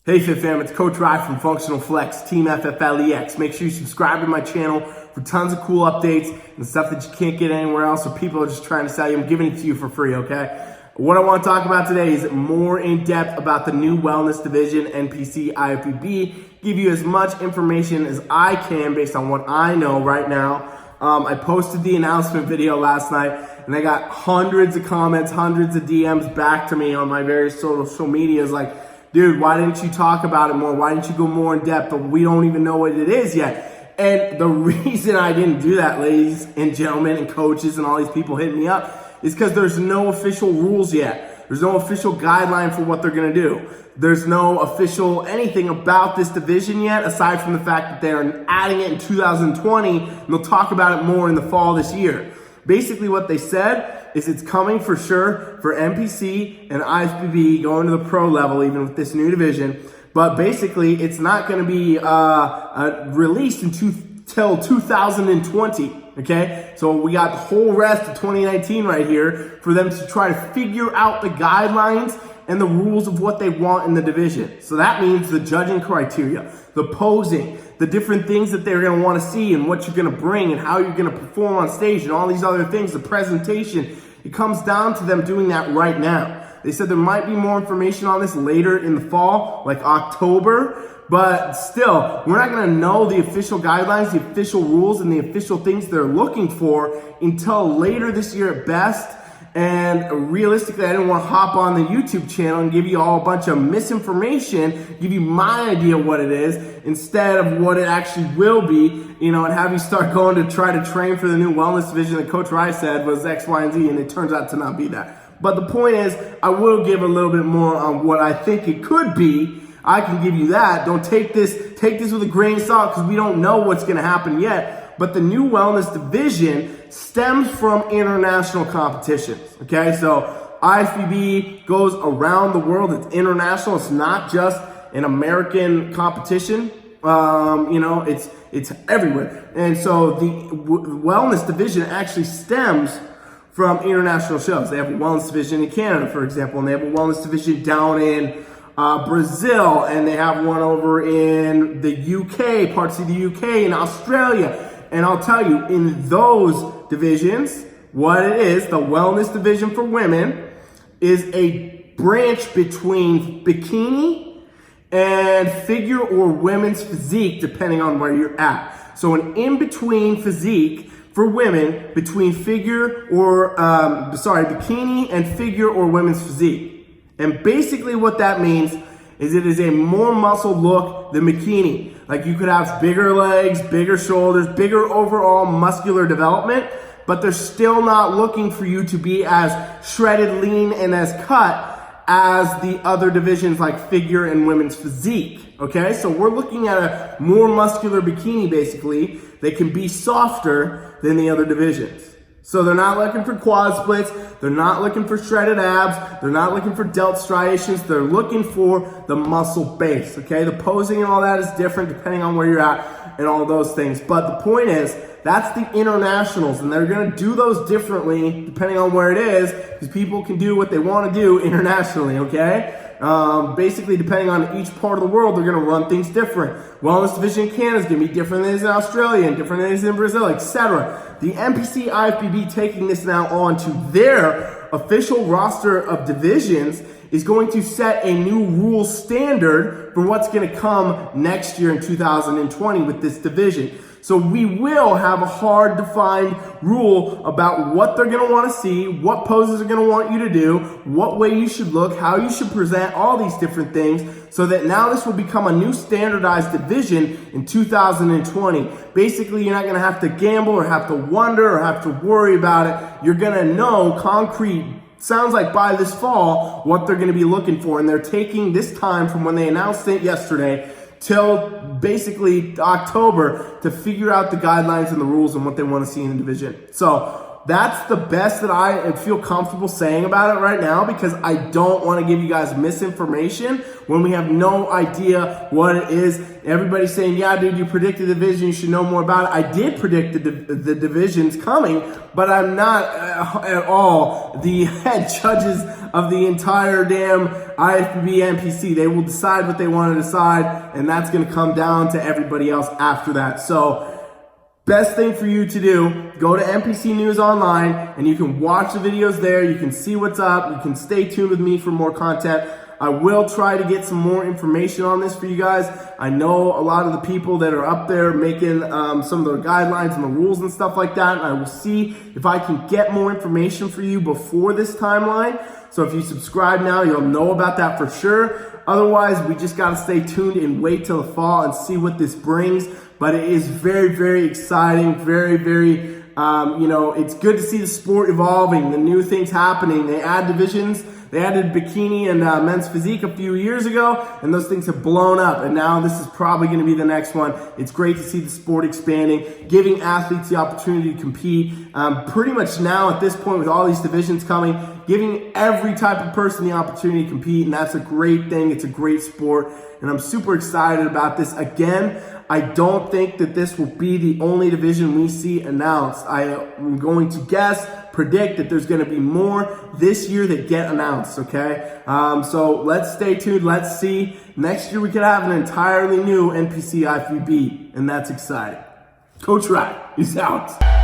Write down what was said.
Hey Fit Fam, it's Coach Rye from Functional Flex, Team FFLEX. Make sure you subscribe to my channel for tons of cool updates and stuff that you can't get anywhere else, or people are just trying to sell you. I'm giving it to you for free, okay? What I want to talk about today is more in depth about the new wellness division, NPC, Ifbb. Give you as much information as I can based on what I know right now. I posted the announcement video last night and I got hundreds of comments, hundreds of DMs back to me on my various social medias like, dude, why didn't you talk about it more? Why didn't you go more in depth? But we don't even know what it is yet. And the reason I didn't do that, ladies and gentlemen and coaches and all these people hitting me up, is because there's no official rules yet. There's no official guideline for what they're going to do. There's no official anything about this division yet, aside from the fact that they're adding it in 2020, and they'll talk about it more in the fall this year. Basically what they said is it's coming for sure for NPC and Ifbb going to the pro level, even with this new division. But basically, it's not going to be released until 2020. Okay, so we got the whole rest of 2019 right here for them to try to figure out the guidelines and the rules of what they want in the division. So that means the judging criteria, the posing, the different things that they're going to want to see and what you're going to bring and how you're going to perform on stage and all these other things, the presentation. It comes down to them doing that right now. They said there might be more information on this later in the fall, like October, but still, we're not going to know the official guidelines, the official rules, and the official things they're looking for until later this year at best. And realistically, I didn't want to hop on the YouTube channel and give you all a bunch of misinformation, give you my idea of what it is, instead of what it actually will be, you know, and have you start going to try to train for the new wellness division that Coach Rice said was X, Y, and Z, and it turns out to not be that. But the point is, I will give a little bit more on what I think it could be. I can give you that. Don't take this with a grain of salt, because we don't know what's going to happen yet. But the new wellness division stems from international competitions. Okay, so Ifbb goes around the world. It's international. It's not just an American competition. You know, it's everywhere. And so the wellness division actually stems from international shows. They have a wellness division in Canada, for example, and they have a wellness division down in Brazil, and they have one over in the UK, parts of the UK, and Australia. And I'll tell you, in those divisions, what it is, the wellness division for women is a branch between bikini and figure or women's physique, depending on where you're at. So an in-between physique for women between figure or, bikini and figure or women's physique. And basically what that means is it is a more muscle look than bikini. Like you could have bigger legs, bigger shoulders, bigger overall muscular development, but they're still not looking for you to be as shredded, lean, and as cut as the other divisions like figure and women's physique. Okay, so we're looking at a more muscular bikini basically. They can be softer than the other divisions. So they're not looking for quad splits, they're not looking for shredded abs, they're not looking for delt striations, they're looking for the muscle base, okay? The posing and all that is different depending on where you're at and all those things. But the point is, that's the internationals, and they're gonna do those differently depending on where it is, because people can do what they wanna do internationally, okay? Basically, depending on each part of the world, they're going to run things different. Wellness division in Canada is going to be different than it is in Australia and different than it is in Brazil, etc. The NPC Ifbb taking this now on to their official roster of divisions is going to set a new rule standard for what's going to come next year in 2020 with this division. So we will have a hard defined rule about what they're going to want to see, what poses are going to want you to do, what way you should look, how you should present, all these different things, so that now this will become a new standardized division in 2020. Basically, you're not going to have to gamble or have to wonder or have to worry about it. You're going to know concrete, sounds like by this fall, what they're going to be looking for. And they're taking this time from when they announced it yesterday till basically October to figure out the guidelines and the rules and what they want to see in the division. So that's the best that I feel comfortable saying about it right now, because I don't want to give you guys misinformation when we have no idea what it is. Everybody's saying, yeah, dude, you predicted the division, you should know more about it. I did predict the divisions coming, but I'm not at all the head judges of the entire damn Ifbb NPC. They will decide what they want to decide, and that's going to come down to everybody else after that. So best thing for you to do, go to NPC News Online, and you can watch the videos there. You can see what's up. You can stay tuned with me for more content. I will try to get some more information on this for you guys. I know a lot of the people that are up there making some of the guidelines and the rules and stuff like that, and I will see if I can get more information for you before this timeline. So if you subscribe now, you'll know about that for sure. Otherwise, we just got to stay tuned and wait till the fall and see what this brings. But it is very, very exciting, very, it's good to see the sport evolving, the new things happening. They add divisions. They added bikini and men's physique a few years ago, and those things have blown up. And now this is probably going to be the next one. It's great to see the sport expanding, giving athletes the opportunity to compete. Pretty much now at this point with all these divisions coming, giving every type of person the opportunity to compete, and that's a great thing. It's a great sport, and I'm super excited about this. Again, I don't think that this will be the only division we see announced. I am going to predict that there's going to be more this year that get announced, okay? So let's stay tuned. Let's see. Next year we could have an entirely new NPC Ifbb, and that's exciting. Coach Ryan, he's out.